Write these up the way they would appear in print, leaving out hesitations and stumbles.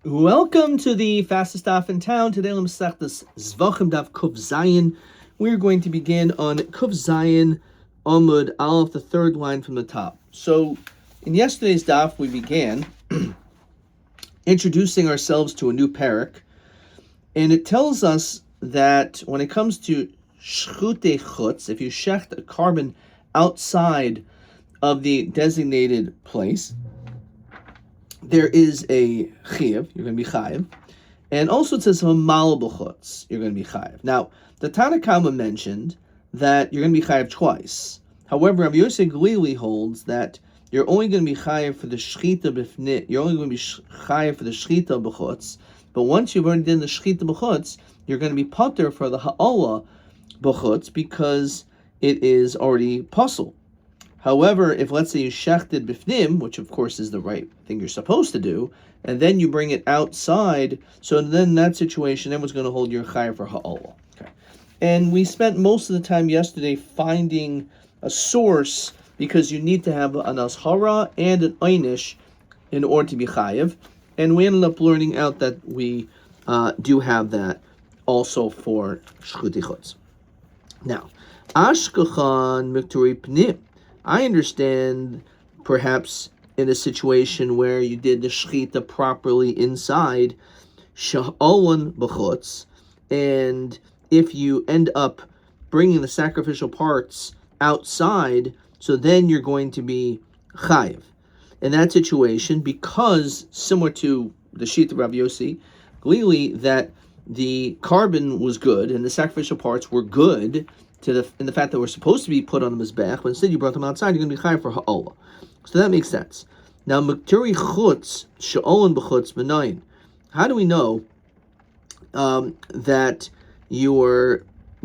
Welcome to the fastest daf in town. Today, we're Masechtas Zevachim daf Kuf Zayin. We're going to begin on Kuf Zayin Amud Aleph, the third line from the top. So, in yesterday's daf, we began introducing ourselves to a new parak, and it tells us that when it comes to shchute chutz, if you shecht a carbon outside of the designated place, there is a chiyuv, you're going to be chayiv, and also it says hamal b'chutz, you're going to be chayiv. Now, the Tanna Kama mentioned that you're going to be chayiv twice. However, Rabbi Yosef Glili holds that you're only going to be chayiv for the shchita b'fnit, you're only going to be chayiv for the shchita b'chutz, but once you've already done the shchita b'chutz, you're going to be pater for the ha'ala b'chutz because it is already pasul. However, if let's say you shechted bifnim, which of course is the right thing you're supposed to do, and then you bring it outside, so then in that situation, everyone's going to hold your chayav for ha'olah. Okay. And we spent most of the time yesterday finding a source because you need to have an ashara and an einish in order to be chayav, and we ended up learning out that we do have that also for shchuti chutz. Now, ashkachan mikturi pnim. I understand perhaps in a situation where you did the shechita properly inside, sha'olan b'chutz, and if you end up bringing the sacrificial parts outside, so then you're going to be chayiv. In that situation, because similar to the sheet of Rabbi Yossi Glili, that the carbon was good and the sacrificial parts were good, in the fact that we're supposed to be put on the mizbech, but instead you brought them outside, you're going to be chayav for ha'olah. So that makes sense. Now, Mekturi chutz, she'olan b'chutz menayin. How do we know that you were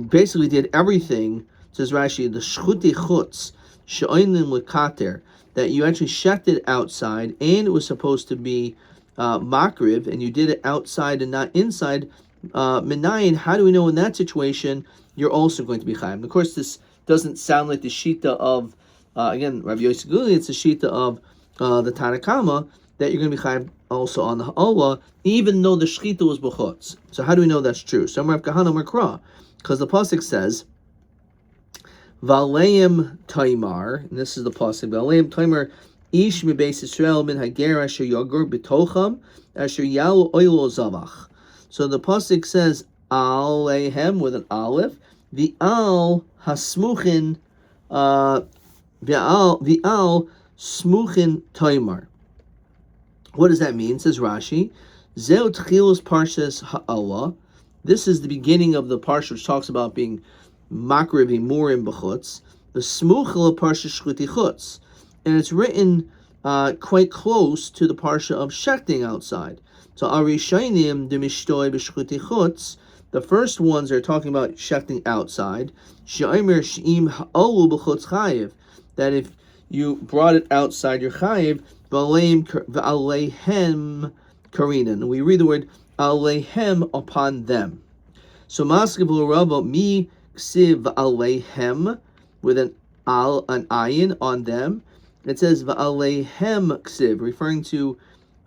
basically did everything, says Rashi, the shchuti chutz, she'olan l'kater, that you actually shecht it outside, and it was supposed to be makriv, and you did it outside and not inside, menayin? How do we know in that situation you're also going to be chayav? And of course, this doesn't sound like the shita of, again, Rabbi Yosef Glili, it's the shita of the Tanna Kama, that you're going to be chayav also on the ha'olah, even though the shchita was b'chutz. So how do we know that's true? So Rav Kahana Makra, because the pasuk says, Valeim Taimar, and this is the pasuk, Valeim Taimar, Ish mibeis Yisrael min hager asher yagur b'tocham, asher yalu oilo zavach. So the pasuk says, Alehem with an aleph, the al hasmuchin, the al smuchin taimar. What does that mean? Says Rashi, Zeu tchilus parshas ha'ala. This is the beginning of the parsha which talks about being makriv imurim b'chutz. The smuchel parsha shchuti chutz, and it's written quite close to the parsha of shechting outside. So arishaynim de mishtoi b'shchuti chutz. The first ones are talking about shechting outside. She'omer she'im ha'olu b'chutz chayiv, that if you brought it outside, you're chayiv. V'aleihem karinan. We read the word aleihem upon them. So maskav Rava mi ksiv v'aleihem with an ayin on them. It says v'aleihem ksiv, referring to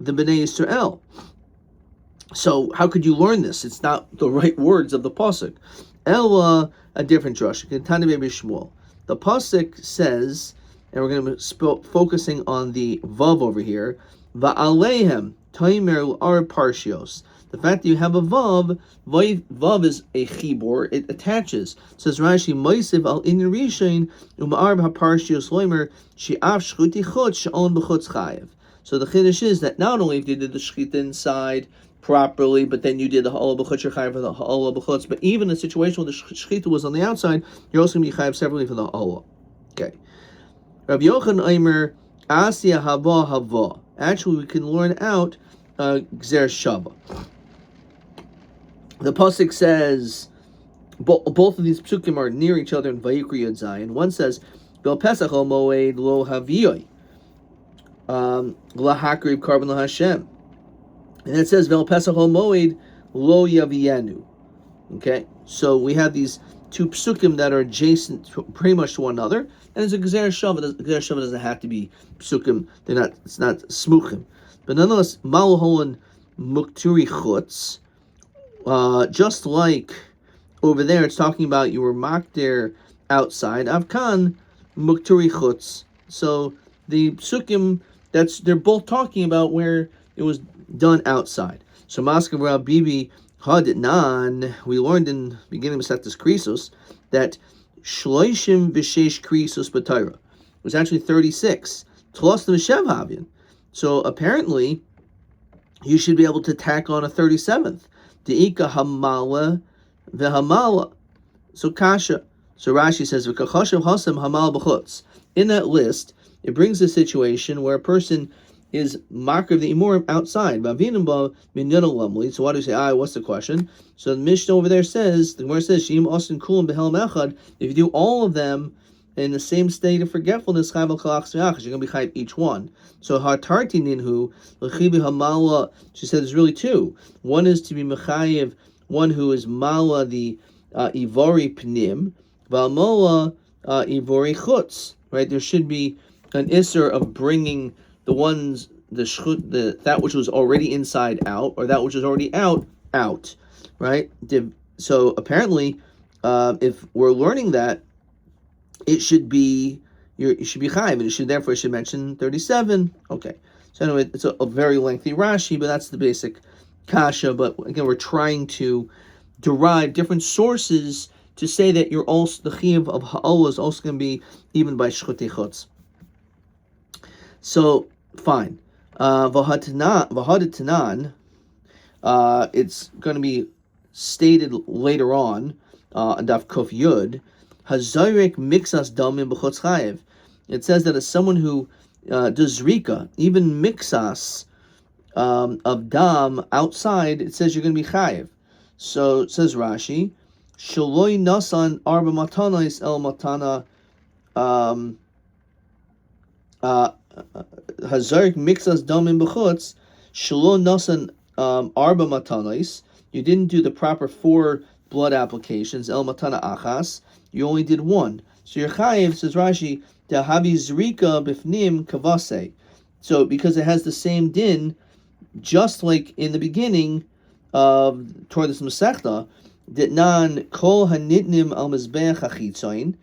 the Bnei Yisrael. So how could you learn this? It's not the right words of the pasuk. Ella, a different drush. The pasuk says, and we're going to be focusing on the vav over here. Va'aleihem taimer ar parshios. The fact that you have a vav is a chibor. It attaches. It says Rashi, Moisiv al inyan rishain u'ma'ar ha'parshios loimer she'af shchuti chutz she'on b'chutz chayev. So the chiddush is that not only if you did the shechita inside properly, but then you did the ha'olah b'chutz, you're chayav for the ha'olah b'chutz. But even in a situation where the shechita was on the outside, you're also going to be chayav separately for the ha'olah. Okay. Rabbi Yochanan Aimer Asya Hava Hava. Actually, we can learn out Gzer Shava. The pasuk says both of these psukim are near each other in Vayikra Yud Zayin. One says Bel Pesach Al Moed Lo Haviyoi Lahakriv Karban LaHashem, and it says Vel Pesach Al Moed Lo Yavienu. Okay, so we have these two psukim that are adjacent pretty much to one another, and it's a Gzer Shava. Gzer Shava doesn't have to be psukim. It's not smuchim. But nonetheless, Malholan mukturi chutz. Just like over there, it's talking about you were makter outside. Avkan mukturi chutz. So the psukim, they're both talking about where it was done outside. So Maskav Rabbi Haditnan, we learned in the beginning of Masechtas Krisos that Shloishim v'sheish Krisos b'Torah. It was actually 36. Tlos v'shev havin. So apparently, you should be able to tack on a 37th. De'ika hamala v'hamala. So kasha. So Rashi says, v'kachashav hasam hamal b'chutz. In that list, it brings a situation where a person is marker of the imurim outside. So why do you say, what's the question? So the Mishnah over there says, the Gemara says, Shim Austin Kulam Behelm Echad, if you do all of them in the same state of forgetfulness, you're going to be chayv each one. So Hartarti Ninhu, L'chibi Hamala, she said there's really two. One is to be mechayev, one who is mala the ivari pnim, v'amala ivari chutz. Right? There should be an isser of bringing the ones, that which was already inside out, or that which was already out, right? So apparently, if we're learning that, it should be chayv, and it should mention 37. Okay. So anyway, it's a very lengthy Rashi, but that's the basic kasha. But again, we're trying to derive different sources to say that you're also the chiyuv of ha'ala is also going to be even by shchutei chutz. So fine. V'haditanan, it's going to be stated later on, Daf Kuf Yud, Hazarek mixas damim b'chutz chayev. It says that as someone who does zrika, even mixas of dam outside, it says you're going to be chayev. So it says Rashi, Shaloi nasan arba matanos el matana Hazarik mixas damim b'chutz shelo nasan arba matanos. You didn't do the proper 4 blood applications. El matana achas. You only did 1. So your chayev, says Rashi, dahavi zrika bifnim kavase. So because it has the same din, just like in the beginning of toward this Masechta, ditnan kol hanitnim al mizbeach achitzayin.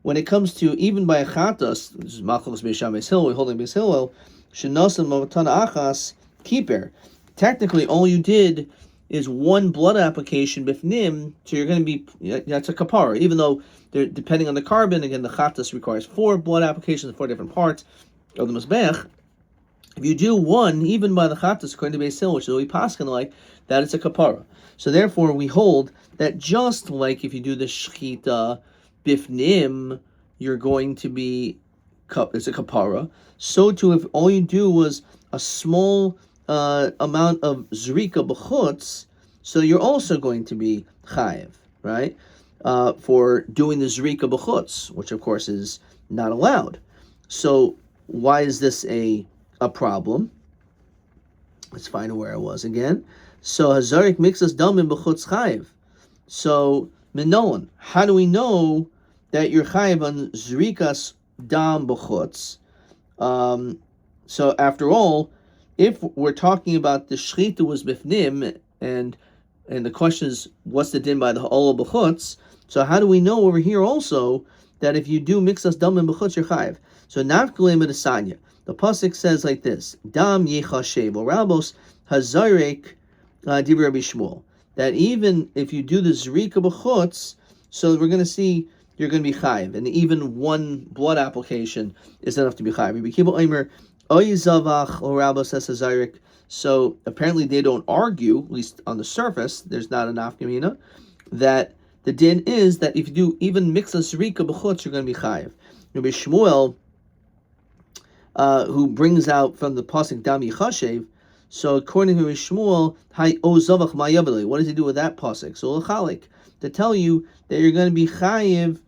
When it comes to even by a chatas, this is Malchus Beisham Beis Hillel, we're holding Beis Hillel, shenasan mamatana achas kiper. Technically, all you did is 1 blood application bifnim, so you're going to be, that's a kapara. Even though, depending on the carbon, again, the chatas requires 4 blood applications, 4 different parts of the mizbeach. If you do 1, even by the chatas, according to Beis Hillel, which is what we paskin like, that it's a kapara. So therefore, we hold that just like if you do the shchita bifnim, you're going to be, it's a kapara. So too, if all you do was a small amount of zrika b'chutz, so you're also going to be chayev, right? For doing the zrika b'chutz, which of course is not allowed. So why is this a problem? Let's find where I was again. So hazarik mixas damim b'chutz chayev. So minoan, how do we know that you're chayev on zrikas dam b'chutz? So after all, if we're talking about the shchita was bifnim, and the question is, what's the din by the ha'olah b'chutz? So how do we know over here also that if you do mixas damim b'chutz, you're chayev? So nafkalei medasanya. The pasuk says like this: Dam yechashev or rabos hazarek dibur Rabbi Shmuel. That even if you do the zrika b'chutz, so we're going to see you're going to be chayev, and even 1 blood application is enough to be chayev. Rabbi Kiva Omer oy zavach or rabos hazarek. So apparently they don't argue, at least on the surface. There's not enough nafkamina that the din is that if you do even mixas zrika b'chutz, you're going to be chayev. Rabbi Shmuel, who brings out from the pasuk Dam Yechashev, so according to Shmuel, what does he do with that pasuk? So l'chalik, to tell you that you're going to be chayiv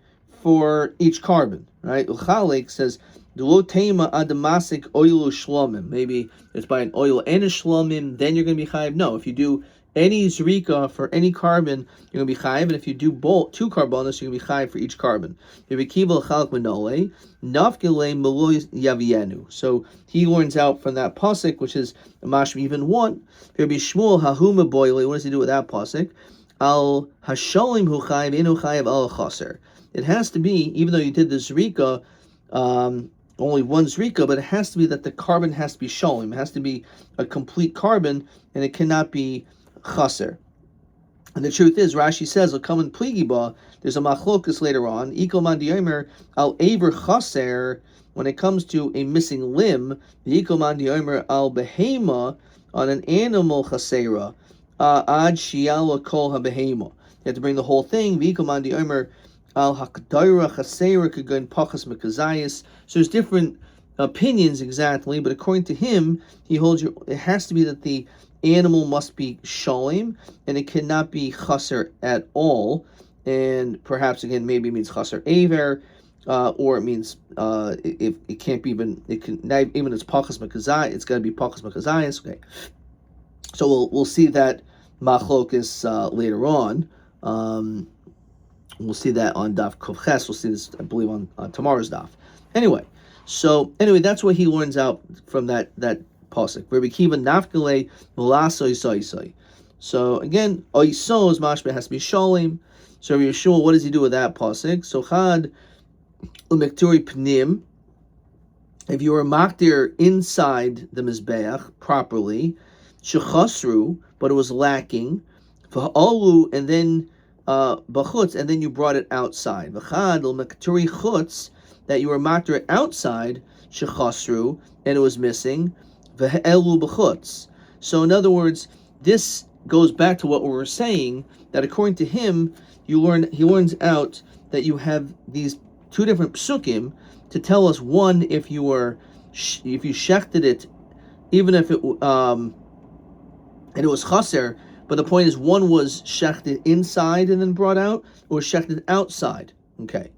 for each carbon, right? L'chalik says, Dulo tema adamasik oilu shlomim. Maybe it's by an oil and a shlomim, then you're going to be chayiv. No, if you do Any zrika for any carbon, you're going to be chayiv, and if you do both 2 carbonos, you're going to be chayiv for each carbon. So he learns out from that pasuk, which is mashma even 1. What does he do with that pasuk? Al hasholim hu chayiv inu chayiv al chaser. It has to be, even though you did the zrika, only 1 zrika, but it has to be that the carbon has to be sholim. It has to be a complete carbon, and it cannot be chaser. And the truth is, Rashi says, "I'll come in pligiba." There's a machlokus later on. Iko man diyomer al aver chaser. When it comes to a missing limb, the iko man diyomer al behema, on an animal chasera ad shiala kol habehema. You have to bring the whole thing. Iko man diyomer al hakdaira chasera kagun pachas mekazayis. So there's different opinions exactly, but according to him, he holds it has to be that the animal must be sholim, and it cannot be chaser at all. And perhaps again, maybe it means chaser aver, or it means if it can't be even, it can not even it's pachas mekazai. It's got to be pachas mekazayis. Okay, so we'll see that machlokus later on. We'll see that on daf kovches. We'll see this, I believe, on tomorrow's daf. Anyway, that's what he learns out from that pasuk. Rabbi Kiva nafkele mulaso isai. So again, oiso is mashma, has to be sholim. So Rabbi Yeshua, what does he do with that pasuk? So chad umekturi pnim. If you were makdir inside the mizbeach properly, shechasru, but it was lacking, v'alu, and then b'chutz, and then you brought it outside. V'chad umekturi chutz, that you were makdir outside, shechasru, and it was missing. So in other words, this goes back to what we were saying, that according to him, he learns out that you have these 2 different psukim to tell us, one, if you shechted it, even if it and it was chaser, but the point is, one was shechted inside and then brought out, or shechted outside. Okay.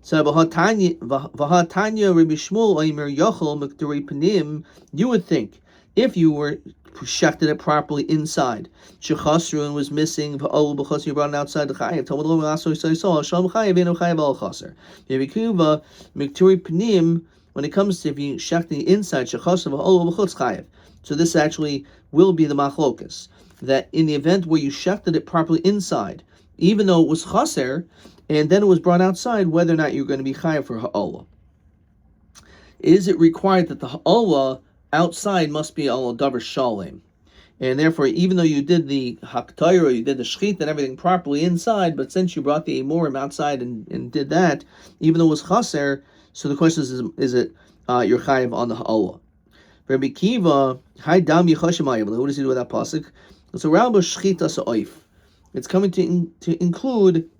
So v'hatanya Rabbi Shmuel omer yochel mekduri panim. You would think if you were shechted it properly inside, shechasru, and was missing, v'olu b'chas, you brought it outside the chayiv. Talmud lo melaso yisrael shalom chayiv eno chayiv al chaser. Yevikuva mekduri panim. When it comes to if you shechted the inside, shechasru v'olu b'chutz chayiv. So this actually will be the machlokus, that in the event where you shechted it properly inside, even though it was chaser, and then it was brought outside, whether or not you're going to be chayav for ha'olah. Is it required that the ha'olah outside must be al davar shalim? And therefore, even though you did the haktayra, you did the shchit and everything properly inside, but since you brought the amorim outside and did that, even though it was chaser, so the question is it you're chayav on the ha'olah? Rabbi Kiva, hi dam yichashimayim. What does he do with that pasuk? So Rabbi shchita sa'oif. It's coming to include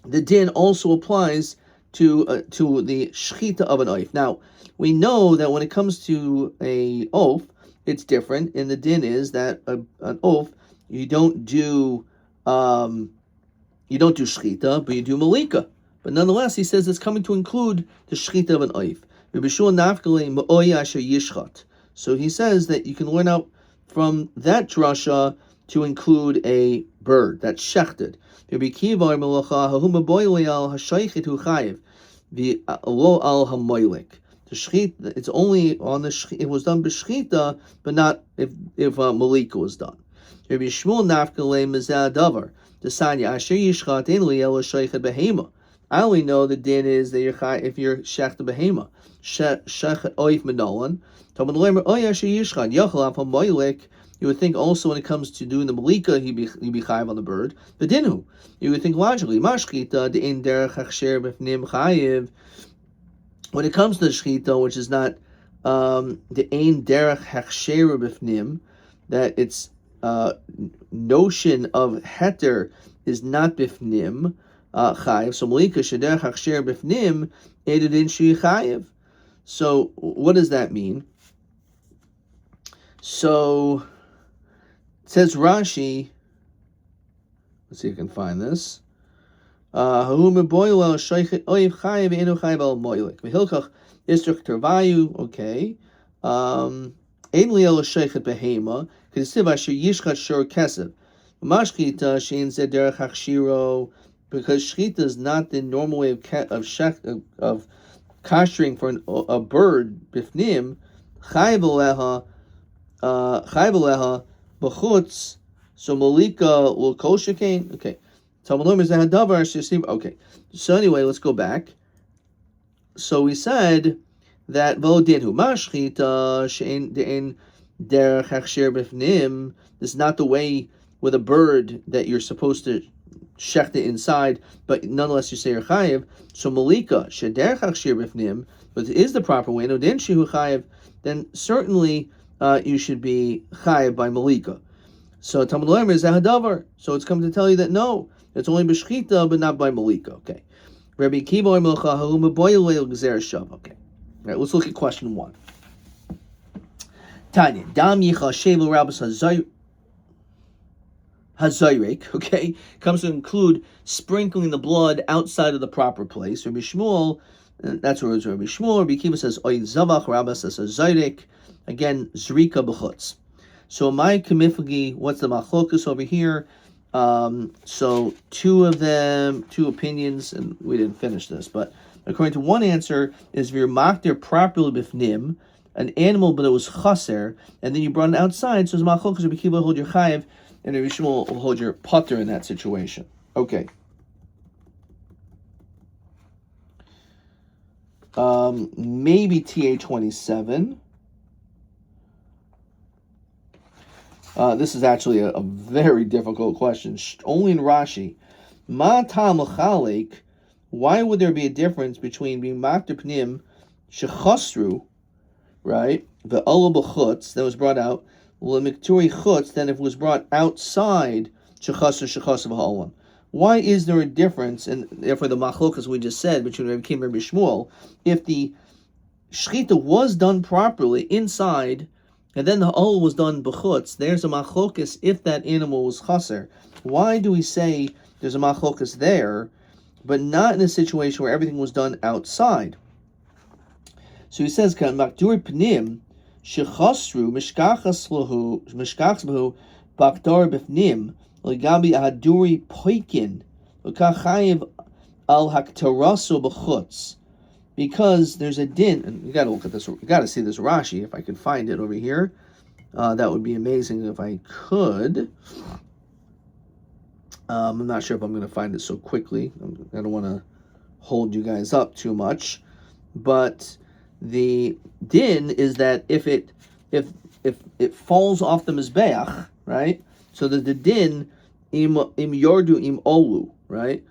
the din also applies to the shchita of an oif. Now, we know that when it comes to a oaf, it's different, and the din is that an oaf, you don't do shchita, but you do malika. But nonetheless, he says it's coming to include the shchita of an oif. So he says that you can learn out from that drasha to include a bird that's shechted. The shchit, it's only on the shchit, it was done b'shchita, but not if malika was done. Rabbi Shmuel nafkale mizah davar. Desanya asher yishchat ein li ela shaychet behema. I only know the din is that if you're shechted behema, shechet oif menolan. Talmud lemer oy asher yishchat yachal af hamoylik. You would think also when it comes to doing the malika, he'd be chayiv on the bird. The dinu, you would think logically, mashchita de ein derech hachsher b'fnim chayiv. When it comes to the shchita, which is not the ein derech hachsher b'fnim, that its notion of heter is not b'fnim chayiv. So malika shederech hachsher b'fnim eded in shi chayiv. So what does that mean? So says Rashi, let's see if I can find this. Okay. Ein liel sheichet behema, k'siv asher yishchat shor kesef. Mashchita shein zeder chachshiro, because shchita is not the normal way of kashering for a bird bifnim. Chayv aleha b'chutz. So malika will kosher kain. Okay. Okay. So anyway, let's go back. So we said that vodinhu mashchita shein dein derech hachsher bifnim. This is not the way with a bird that you're supposed to shecht it inside, but nonetheless you say you're chayiv. So malika shederech hachsher bifnim, but it is the proper way. No, then shehu chayiv. Then certainly you should be chayiv by malika. So Talmud Lomer is ahadavar. So it's come to tell you that no, it's only b'shchita, but not by malika. Okay. Rabbi Kiva Milcha Haluma Boyle Gzer Shav. Okay. All right, let's look at question 1. Tanya, Dam Yicha Shelu Rabbis Hazayrek, okay, comes to include sprinkling the blood outside of the proper place. Rabbi Shmuel, that's where it's Rabbi Shmuel. Rabbi Kiva says, Oy Zavach Rabbis Hazayrek, again, Zrika B'chutz. So my kamifagi, what's the machlokus over here? So two opinions, and we didn't finish this, but according to one answer is if you're makdir properly bifnim, an animal but it was chaser, and then you brought it outside, so it's machlokus, Rabbi Kiva will hold your chayiv, and Rabbi Shmuel will hold your putter in that situation. Okay. Maybe TA27. This is actually a very difficult question. Only in Rashi. Ma ta'am l'chalek, why would there be a difference between being makdir pnim shechasru, right, the olah b'chutz, that was brought out, l'mikturi chutz, than if it was brought outside shechasru v'ha'olam? Why is there a difference, and therefore the machlokas we just said, between Rabbi Kiva and Rabbi Shmuel, if the shechita was done properly inside, and then the olah was done b'chutz, there's a machlokas if that animal was chaser. Why do we say there's a machlokas there, but not in a situation where everything was done outside? So he says, "Kan makdur pnim shechasru mishkachas b'hu bakdar b'fnim legabi ahaduri poikin l'kachayiv al haktaraso b'chutz." Because there's a din, and you got to look at this. You got to see this Rashi. If I could find it over here, that would be amazing. If I could, I'm not sure if I'm going to find it so quickly. I don't want to hold you guys up too much, but the din is that if it falls off the mizbeach, right? So that the din im yordu im olu, right?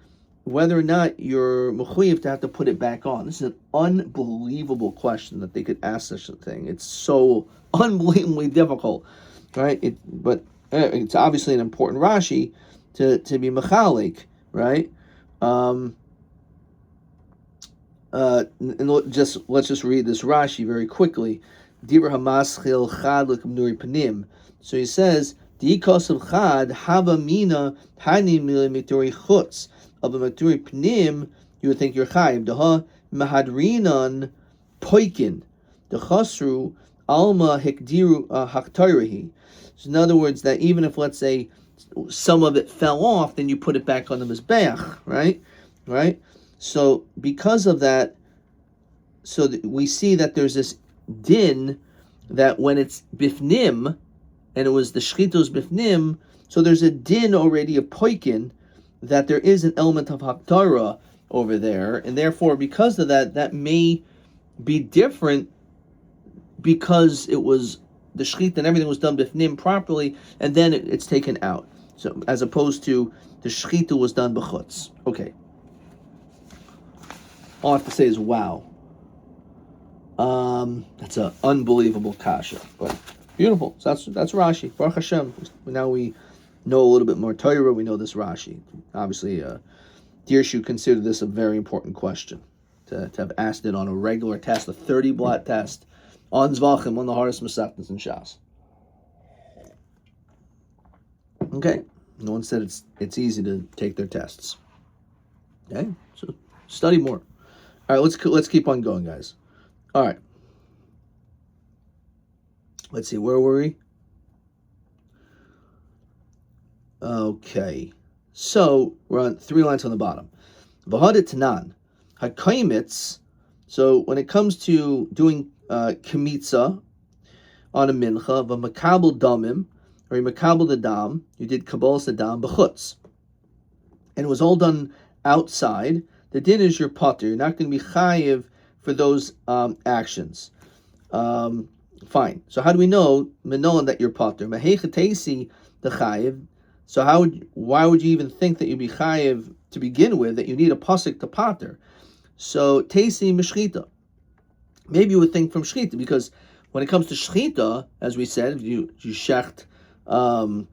Whether or not you're mechuyev to have to put it back on. This is an unbelievable question that they could ask such a thing. It's so unbelievably difficult, right? But it's obviously an important Rashi to be mechalik, right? And let's just read this Rashi very quickly. Dibra hamaschil chad l'kamnuri panim. So he says, "Diikos of chad hava mina hani milimituri chutz." Of a maturi pnim, you would think you're chayiv. Daha mahadrinan poikin, the chasru alma hikdiru haktarihi. So in other words, that even if, let's say, some of it fell off, then you put it back on the mizbeach, right? So because of that, we see that there's this din that when it's bifnim, and it was the shchitos bifnim, so there's a din already, a poikin, that there is an element of haktara over there, and therefore, because of that, that may be different because it was the shechita and everything was done bifnim properly, and then it's taken out. So, as opposed to the shechita was done b'chutz. Okay. All I have to say is wow. That's an unbelievable kasha, but beautiful. So that's Rashi. Baruch Hashem. Now we know a little bit more Torah. We know this Rashi. Obviously, Dirshu considered this a very important question to have asked it on a regular test, a 30-blot test on Zevachim, on the hardest Masechtas in Shas. Okay, no one said it's easy to take their tests. Okay, so study more. All right, let's keep on going, guys. All right. Let's see, where were we? Okay, so we're on 3 lines on the bottom. V'hadet tanan hakaimitz. So when it comes to doing kemitza on a mincha, v'makabel damim, or you makabel the dam, you did kabbalas the dam b'chutz, and it was all done outside. The din is your potter. You're not going to be chayiv for those actions. Fine. So how do we know minolan that you're potter? Mahechatesi the chayiv. So why would you even think that you'd be chayiv to begin with, that you need a pasuk to potter? So tesi mishchita. Maybe you would think from shchita, because when it comes to shchita, as we said, if you shecht b'chutz,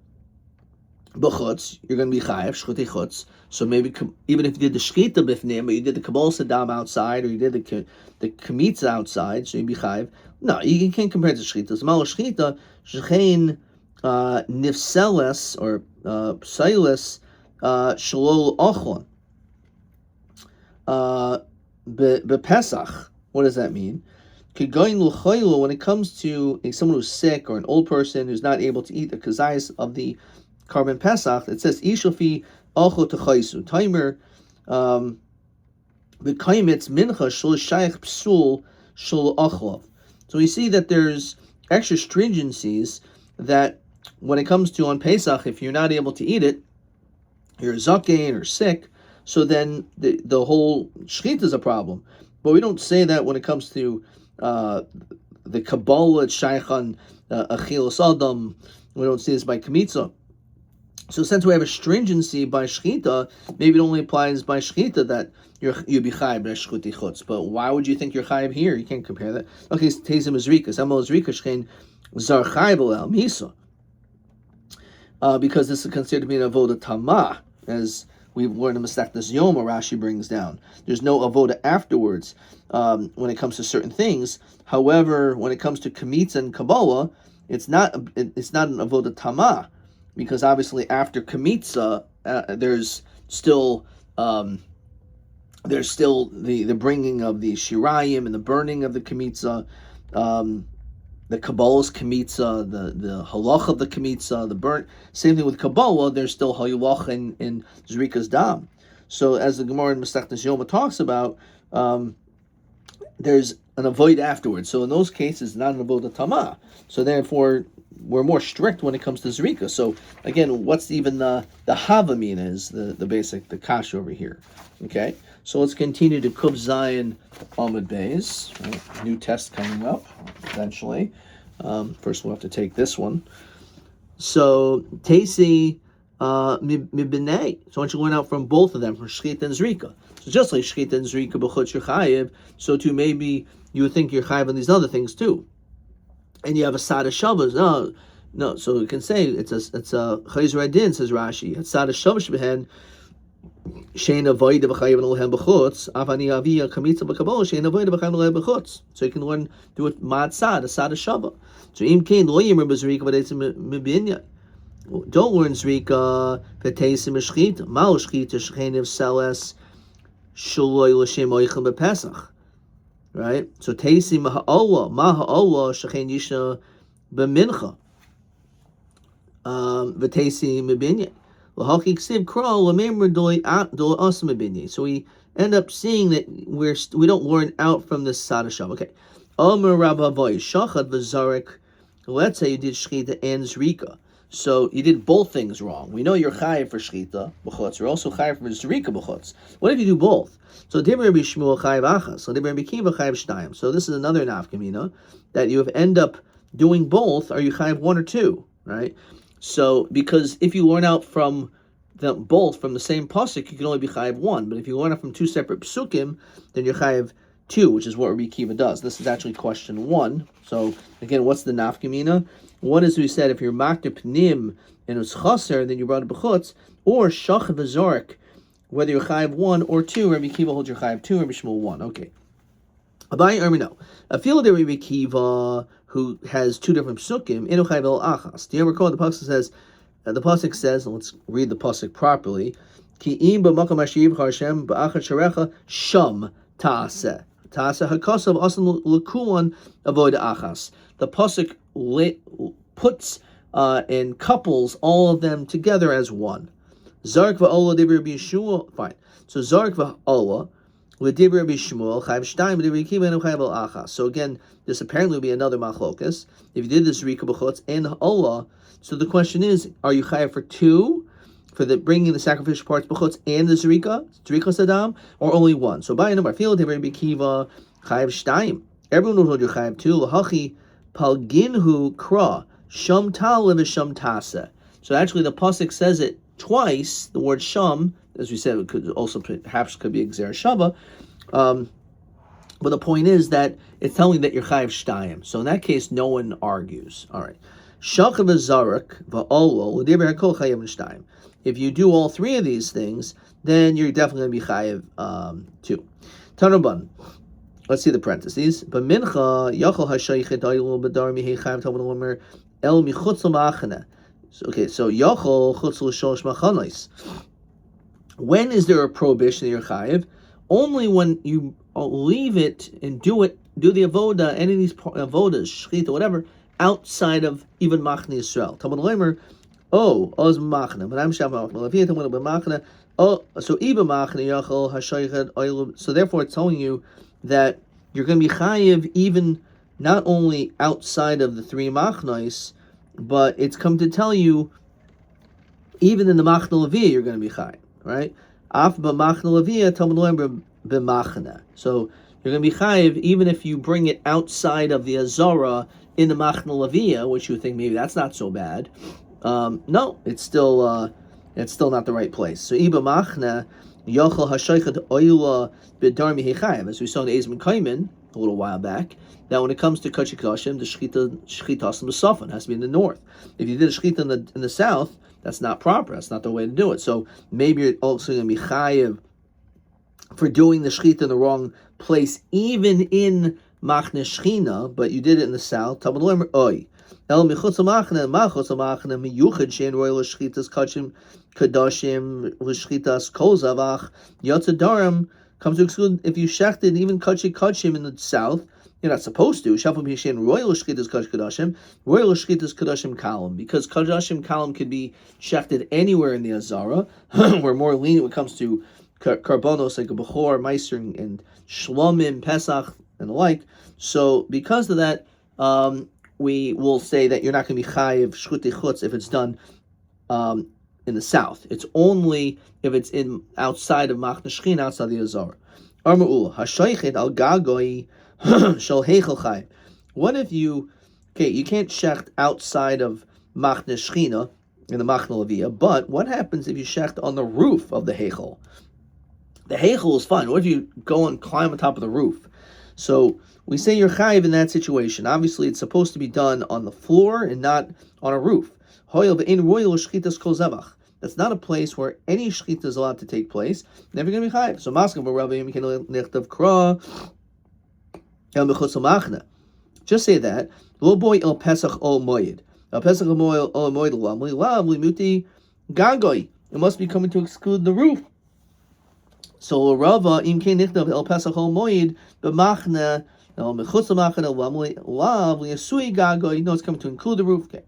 you're going to be chayiv shchutei chutz. So maybe even if you did the shchita b'fnim, but you did the kabbalah sadam outside, or you did the kemitza outside, so you'd be chayiv. No, you can't compare it to shchita. Zmal shchita shechein nifseles or psailes shalol ochlon bepesach. What does that mean? When it comes to someone who's sick or an old person who's not able to eat the kazayas of the carbon pesach, it says ishofi ochlo techaisu timer b'kaimitz mincha shul shayich psul shul ochlov. So we see that there's extra stringencies that when it comes to on Pesach, if you're not able to eat it, you're zakein or sick, so then the whole shechita is a problem. But we don't say that when it comes to the Kabbalah, Shaykhan, Achilas Adam. We don't see this by Kemitza. So since we have a stringency by shechita, maybe it only applies by shechita that you'd be chayiv by shchuti chutz. But why would you think you're chayiv here? You can't compare that. Okay, tezim izrika. Samuel izrika shchein zar chayiv el misa. Because this is considered to be an avoda tamah, as we've learned in Masechtas Yoma, Rashi brings down. There's no avoda afterwards when it comes to certain things. However, when it comes to kemitza and kabbalah, it's not an avoda tamah, because obviously after kemitza, there's still the bringing of the shirayim and the burning of the kemitza. The Kabbalah's Kemitza, the halach of the Kemitza, the burnt. Same thing with Kabbalah, there's still halach in Zrika's Dam. So as the Gemara in Masechtas Yoma talks about, there's an avoid afterwards. So in those cases, not an avodah tamah. So therefore, we're more strict when it comes to Zrika. So again, what's even the Havamina is the basic, the kash over here. Okay? So let's continue to Kuf Zayin Amud Beis. Right? New test coming up eventually. First, we'll have to take this one. So Tesi Mibinei. So I want you to learn out from both of them, from Shchita and Zrika. So just like Shchita and Zrika b'chutz you're chayiv, so too maybe you would think you're chayiv on these other things too. And you have a sada shavas. No. So we can say it's a chayzer adin, says Rashi. It's sada shavas behen. So you can learn, do it matzah, the sada shava. So don't learn zrika v'teisim shchita. Mal shchita shcheiniv seles shaloi l'shem oichel b'pesach. Right. So teisim ha'olah ma ha'olah shechein yisha b'mincha v'teisim b'binyah. So we end up seeing that we don't learn out from this sada shav. Okay. Let's say you did shchita and zrika. So you did both things wrong. We know you're chayiv for shchita b'chutz. You're also chayiv for zrika b'chutz. What if you do both? So Rabbi Shmuel chayiv achas. So Rabbi Kiva chayiv shtayim. So this is another nafkamina that you have end up doing both. Are you chayiv one or two? Right. So, because if you learn out from them both from the same pasuk, you can only be chayiv one. But if you learn out from two separate psukim, then you're chayiv two, which is what Rabbi Kiva does. This is actually question 1. So, again, what's the nafkamina? One is we said if you're makter pnim and it's chaser, then you brought it b'chutz, or shach v'zorik, whether you're chayiv 1 or 2. Rabbi Kiva holds your chayiv 2, Rabbi Shmuel 1. Okay. Abai or no. A field of Rabbi Kiva who has two different psukim, inu chayiv el achas. Do you ever recall the pasuk says, and let's read the pasuk properly, Ki im b'makom asher yivchar Hashem b'achad sharecha sham ta'aseh. Ta'aseh hakasav asan l'kulan avoid achas. The pasuk puts and couples all of them together as one. Zark va'ola dibir b'Yeshua. Fine. So zark va'ola l'dibir b'Shmuel chayv shtayim l'dibir kiva and chayv al achas. So again, this apparently will be another machlokas. If you did this zrika b'chutz and ha'ola, so the question is, are you chayav for two, for the bringing the sacrificial parts b'chutz and the zrika sadam, or only one? So by a number, feel dibir b'kiva chayv shtayim. Everyone will hold you chayav two. L'hachi palginhu kra sham tal v'sham tasa. So actually, the pasuk says it twice. The word sham, as we said, it could also perhaps could be exer shava. But the point is that it's telling that you're chayav shtayim. So in that case, no one argues. All right. Shachav v'zarak va'olo l'diber hakol chayav shtayim. If you do all three of these things, then you're definitely going to be chayav two. Tanaban. Let's see the parentheses. But mincha yachol hashayichet aylu b'dar mihei chayav talmud lomer el michutz l'machana. Okay, so yachol chutz l'sholosh machanos. When is there a prohibition that you're chayiv? Only when you leave it and do the avoda, any of these avodas, shchita, whatever, outside of even Machne Yisrael. Talmud Leimer, oz Machne, but I'm Shabbat Machne. Talmud Machne, so iba Machne yachol hashayichet oilub. So therefore, it's telling you that you're going to be chayiv even not only outside of the three Machnos, but it's come to tell you even in the Machne Leviyah you're going to be chayiv, right? Af b'Machne Leviyah Talmud Leimer b'Machne. So you're going to be chayiv even if you bring it outside of the Azara in the Machne Leviyah, which you think maybe that's not so bad. No, it's still not the right place. So iba Machne yochel hashaychet oila b'dar mihei chayiv, as we saw in the Ezmin Kaiman a little while back. That when it comes to Kachik Hashem, the shchita Musafan has to be in the north. If you did a shchita in the south, that's not proper. That's not the way to do it. So maybe you're also going to be chayiv for doing the shchita in the wrong place, even in Machne Shchina, but you did it in the south. Talmud Leimer oy el michutz machne machutz machne miyuchad shein royal shchitas kachim kadashim l'shchitas kol zavach yotzadarim comes to exclude if you shechted even kachim in the south. You're not supposed to. Shafam Yishen royal shchitas kadashim, royal shchitas kadashim kalam, because kadashim kalam could be shechted anywhere in the Azara. We're more lenient when it comes to karbonos like a bechor, meiser, and shlomim, pesach, and the like. So because of that, we will say that you're not going to be chayiv shchutei chutz if it's done in the south. It's only if it's in outside of Machne Shechina, outside the Azara. Arma'ul hashaychet al gagoi. What if you can't shecht outside of Machne Shechina in the Machne Leviyah, but what happens if you shecht on the roof of the Heichel? The Heichel is fine. What if you go and climb on top of the roof? So we say you're chayiv in that situation. Obviously, it's supposed to be done on the floor and not on a roof. That's not a place where any shechita is allowed to take place. Never going to be chayiv. So Maskam Rabbi Nichtav Kra. Just say that. Lo boy el pesach ol moed. El pesach ol moed lam limuti gagoy. It must be coming to exclude the roof. So Rava im kein nichtav el pesach ol moed b'machne el mechutz machne lam liyasui gagoy. No, it's coming to include the roof. Okay.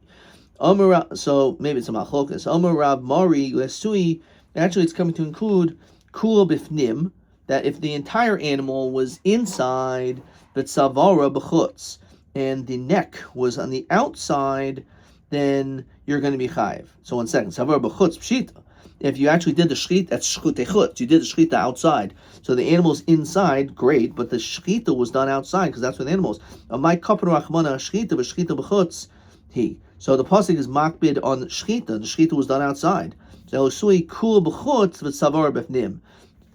So maybe it's a machlokas. Omer Rav Mari liyasui. Actually, it's coming to include kula bifnim. That if the entire animal was inside, but savara b'chutz, and the neck was on the outside, then you're going to be chayiv. So 1 second, savara b'chutz pshita. If you actually did the shchita, that's shchutei chutz. You did the shchita outside, so the animal's inside, great, but the shchita was done outside because that's where the animal is. My kapar rachmana shchita b'shchita b'chutz he. So the pasuk is makbid on shchita. The shchita was done outside. So elusui kula b'chutz v'savara b'fnim.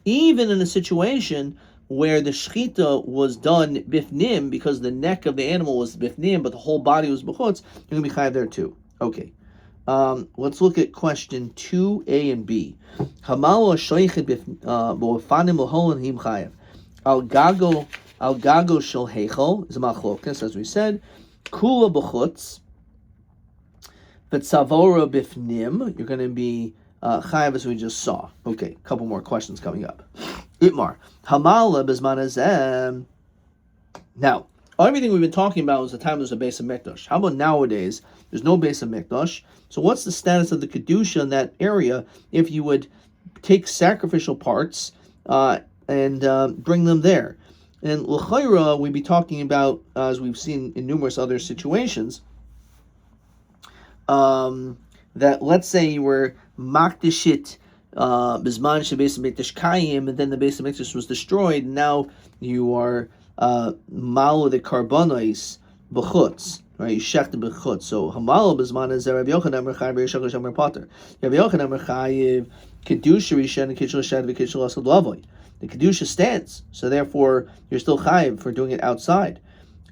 Even in a situation where the shechita was done bifnim, because the neck of the animal was bifnim, but the whole body was b'chutz, you're going to be chayav there too. Okay. Let's look at question 2a and b. Hamala shoichet b'ofanim l'holan him chayav. Al gago shel heichel is a machlokas, as we said. Kula b'chutz, but savora bifnim, you're going to be chayav, as we just saw. Okay, a couple more questions coming up. Itmar. Hamala bezman hazem. Now, Everything we've been talking about was the time there's a base of mikdash. How about nowadays? There's no base of mikdash. So what's the status of the kedusha in that area if you would take sacrificial parts and bring them there? And l'chayra, we'd be talking about, as we've seen in numerous other situations, that let's say you were makdishit bisman shebeis mikdash kayim, and then the base of mikdash was destroyed, and now you are malo the karbonos b'chutz, right? You shechted b'chutz. So hamalo bisman is Rabbi Yochanan merchayiv v'yishach Hashem merpater. Rabbi Yochanan merchayiv kedusha rishon and kitchel shad v'kitchel asad lavoy. The kedusha stands, so therefore you're still chayiv for doing it outside.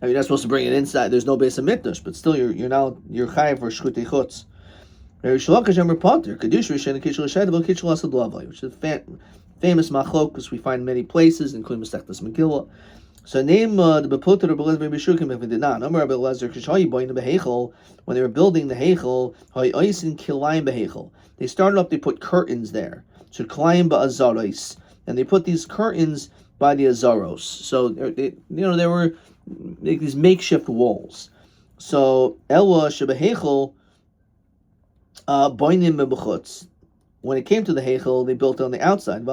I mean, you're not supposed to bring it inside. There's no base of mikdash, but still you're chayiv for shchutei chutz. Which is a famous machlokus we find in many places, including Masechtas Megillah. So name the beputer of Belez B'Shukim if we did not. When they were building the heichel, they started up. They put curtains there. So klayim ba'azaros, and they put these curtains by the azaros. So there were these makeshift walls. So Ella shebeheichel. When it came to the heichel, they built it on the outside. They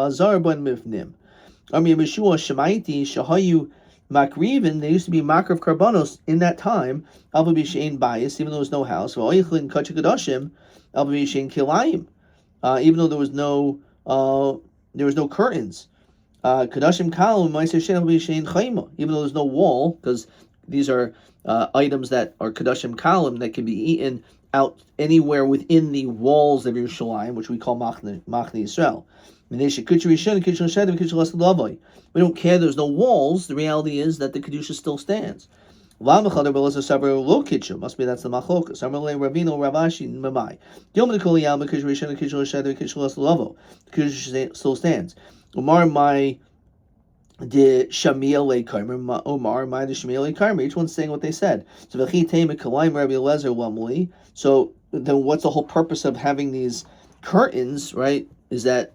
used to be makar of karbanos in that time. Even though there was no house. Even though there was no curtains. Even though there's no wall, because these are items that are kadashim kalim that can be eaten out anywhere within the walls of Yerushalayim, which we call Machne Yisrael. We don't care, there's no walls. The reality is that the Kedusha still stands. Must be that's the machlokas. The Kedusha still stands. The Shamiel Karmer, Omar, my the Shamiel Karmer. Each one's saying what they said. So then, what's the whole purpose of having these curtains? Right? Is that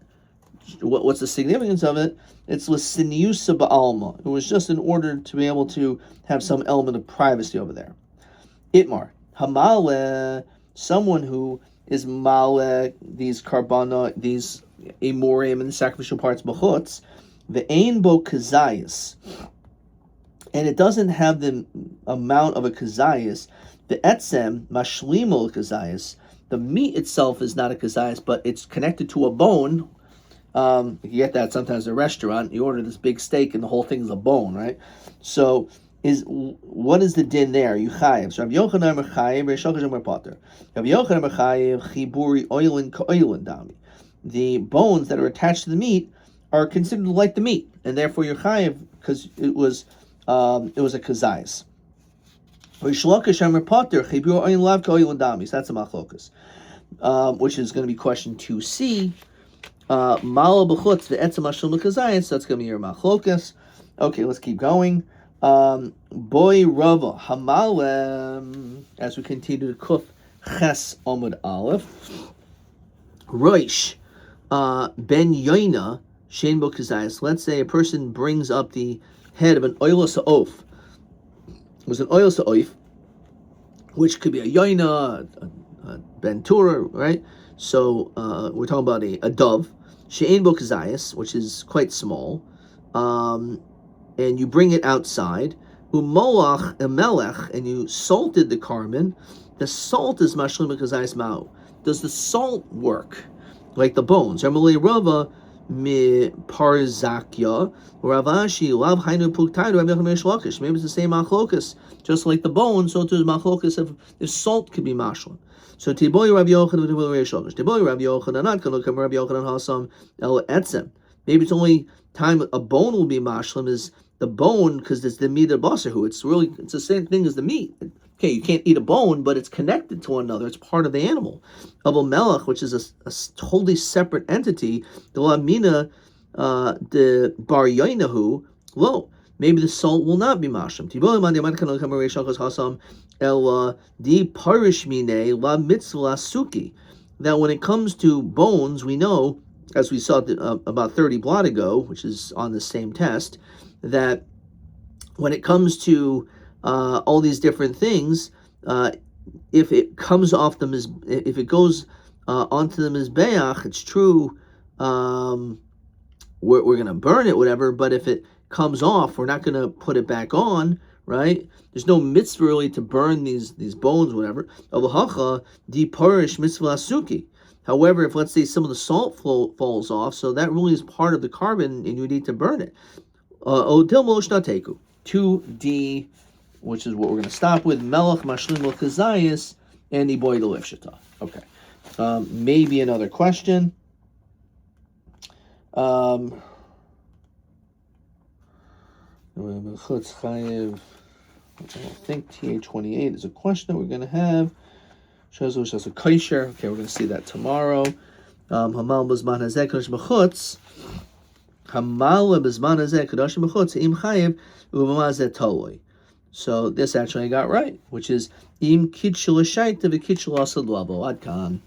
what's the significance of it? It's l'siniusa ba'alma. It was just in order to be able to have some element of privacy over there. Itmar hamale, someone who is male these karbana, these amorim and the sacrificial parts b'chutz. The ein bo kazayas, and it doesn't have the amount of a kazayas. The etzem mashlimo kazayas. The meat itself is not a kazayas, but it's connected to a bone. You get that sometimes at a restaurant. You order this big steak, and the whole thing is a bone, right? So, what is the din there? You chayiv. So Rabbi Yochanan mechayiv, Reish Lakish mepater. Rabbi Yochanan mechayiv chiburi oilin ka'oilin dami. The bones that are attached to the meat are considered like the meat, and therefore you're chayiv because it was a kazayas. That's a machlokas, which is going to be question 2C. Mala b'chutz ve'etzem hashum kazayas. That's going to be your machlokas. Okay, let's keep going. Boy Rava Hamalem. As we continue to kuf ches omud aleph. Roish ben Yoina. Let's say a person brings up the head of an oilos ha'of. It was an oilos ha'of, which could be a yoina, a bentura, right? So we're talking about a dove, she'ein bo kazayas, which is quite small, and you bring it outside. Umolach emelech, and you salted the carbon. The salt is mashlim kazayas ma'u. Does the salt work like the bones? Emily Rava. Mi parzakya Ravashi lav hainu puktaidu Rabbi Yochanan Reish Lakish. Maybe it's the same machlokas, just like the bone. So there's machlokas if salt could be mashlim. So tiboy Rabbi Yochanan tiboy Reish Lakish. Tiboy Rabbi Yochanan not going to come Rabbi Yochanan hasam el etzem. Maybe it's only time a bone will be mashlim is the bone because it's the meat of basarhu. It's the same thing as the meat. Okay, you can't eat a bone, but it's connected to one another. It's part of the animal. Abel Melech, which is a totally separate entity, the Lamina, the Bar Yainahu, lo, maybe the salt will not be masham. That when it comes to bones, we know, as we saw about 30 blot ago, which is on the same test, that when it comes to all these different things. If it comes off if it goes onto the mizbeach, it's true. We're going to burn it, whatever. But if it comes off, we're not going to put it back on, right? There's no mitzvah really to burn these bones, whatever. Di parish mitzvah asuki. However, if let's say some of the salt falls off, so that really is part of the carbon, and you need to burn it. 2D, which is what we're going to stop with. Melech mashlim l'kazayis and iboy l'lifshita. Okay. Maybe another question. I think TA28 is a question that we're going to have. Okay, we're going to see that tomorrow. Hamal b'zman hazeh kadosh b'chutz. Hamal b'zman hazeh kadosh b'chutz im chayev u'b'ma hazeh toloi. So this actually I got right, which is im kitchel shaita v'kitchel asad labo ad kan.